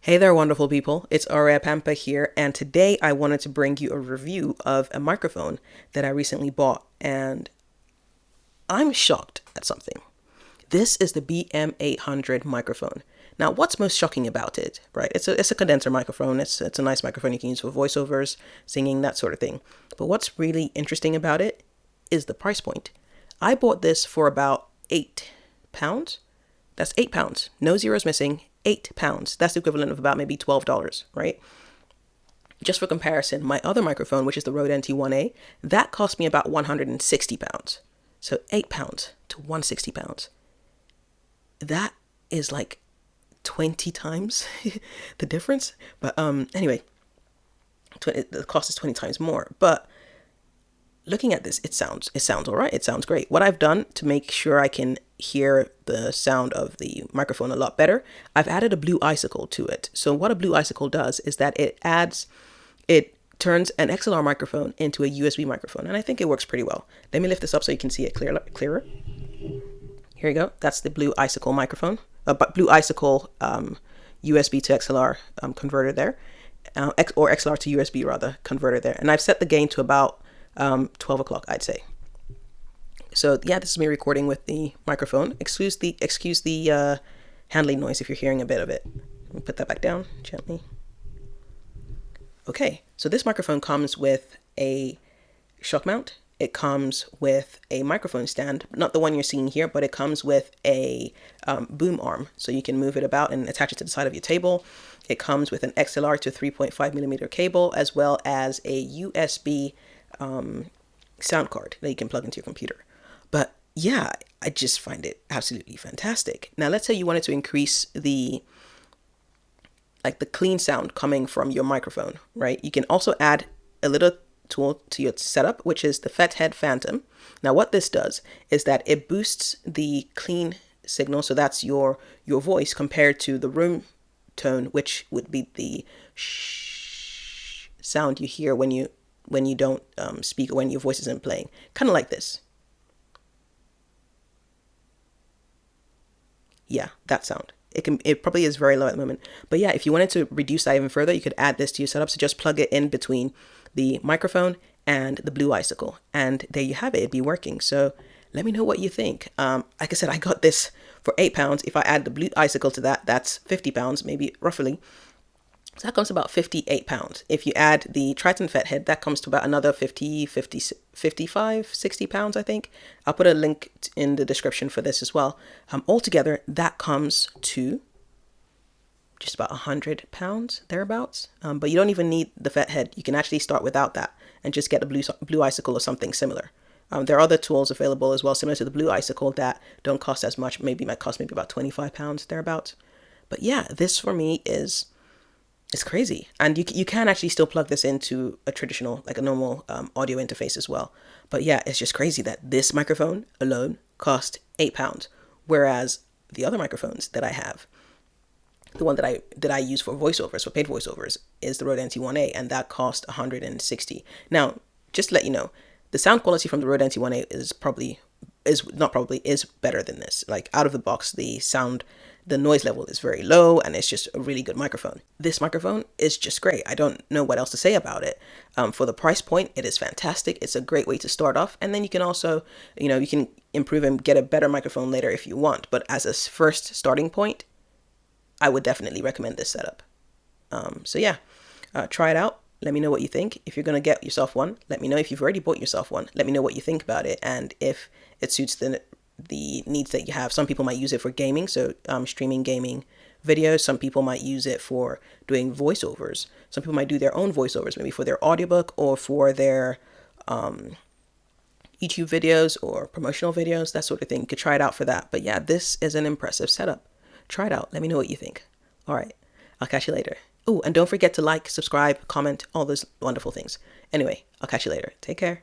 Hey there, wonderful people. It's Aurea Pampa here, and today I wanted to bring you a review of a microphone that I recently bought, and I'm shocked at something. This is the BM-800 microphone. Now, what's most shocking about it, right? It's a condenser microphone. It's a nice microphone you can use for voiceovers, singing, that sort of thing. But what's really interesting about it is the price point. I bought this for about £8. That's £8. No zeros missing. £8. That's the equivalent of about maybe $12, right? Just for comparison, my other microphone, which is the Rode NT1A, that cost me about £160. So £8 to £160. That is like 20 times the difference. But anyway, the cost is 20 times more. But looking at this, it sounds all right. It sounds great. What I've done to make sure I can hear the sound of the microphone a lot better, I've added a blue icicle to it. So what a blue icicle does is that it turns an XLR microphone into a USB microphone, and I think it works pretty well. Let me lift this up so you can see it clearer. Here you go. That's the blue icicle microphone, blue icicle USB to XLR converter there, or XLR to USB rather converter there. And I've set the gain to about 12 o'clock, I'd say. So yeah, this is me recording with the microphone. Excuse the handling noise if you're hearing a bit of it. Let me put that back down gently. Okay, so this microphone comes with a shock mount. It comes with a microphone stand, not the one you're seeing here, but it comes with a boom arm, so you can move it about and attach it to the side of your table. It comes with an XLR to 3.5 millimeter cable, as well as a USB sound card that you can plug into your computer. But yeah, I just find it absolutely fantastic. Now, let's say you wanted to increase the clean sound coming from your microphone, right? You can also add a little tool to your setup, which is the Fethead Phantom. Now, what this does is that it boosts the clean signal, so that's your voice compared to the room tone, which would be the shh sound you hear when you don't speak, or when your voice isn't playing, kind of like this. Yeah, that sound. It probably is very low at the moment, but yeah, if you wanted to reduce that even further, you could add this to your setup. So just plug it in between the microphone and the blue icicle, and there you have it. It'd be working. So let me know what you think. Like I said, I got this for £8. If I add the blue icicle to that, that's £50, maybe roughly. So that comes to about £58. If you add the Trition Fethead, that comes to about another 55, 60 pounds, I think. I'll put a link in the description for this as well. Altogether, that comes to just about £100, thereabouts. But you don't even need the Fethead. You can actually start without that and just get a blue icicle or something similar. There are other tools available as well, similar to the blue icicle, that don't cost as much. Might cost about £25, thereabouts. But yeah, this for me is... it's crazy. And you can actually still plug this into a traditional, like a normal audio interface as well. But yeah, it's just crazy that this microphone alone cost £8. Whereas the other microphones that I have, the one that I use for voiceovers, for paid voiceovers, is the Rode NT1A, and that cost $160. Now, just to let you know, the sound quality from the Rode NT1A is better than this. Like, out of the box, the noise level is very low, and it's just a really good microphone. This microphone is just great. I don't know what else to say about it. For the price point, it is fantastic. It's a great way to start off, and then you can also, you can improve and get a better microphone later if you want. But as a first starting point, I would definitely recommend this setup. So yeah, try it out. Let me know what you think. If you're going to get yourself one, let me know. If you've already bought yourself one, let me know what you think about it, and if it suits the needs that you have. Some people might use it for gaming, so streaming gaming videos. Some people might use it for doing voiceovers. Some people might do their own voiceovers, maybe for their audiobook or for their YouTube videos or promotional videos, that sort of thing. You could try it out for that. But yeah, this is an impressive setup. Try it out. Let me know what you think. All right, I'll catch you later. Oh, and don't forget to like, subscribe, comment, all those wonderful things. Anyway, I'll catch you later. Take care.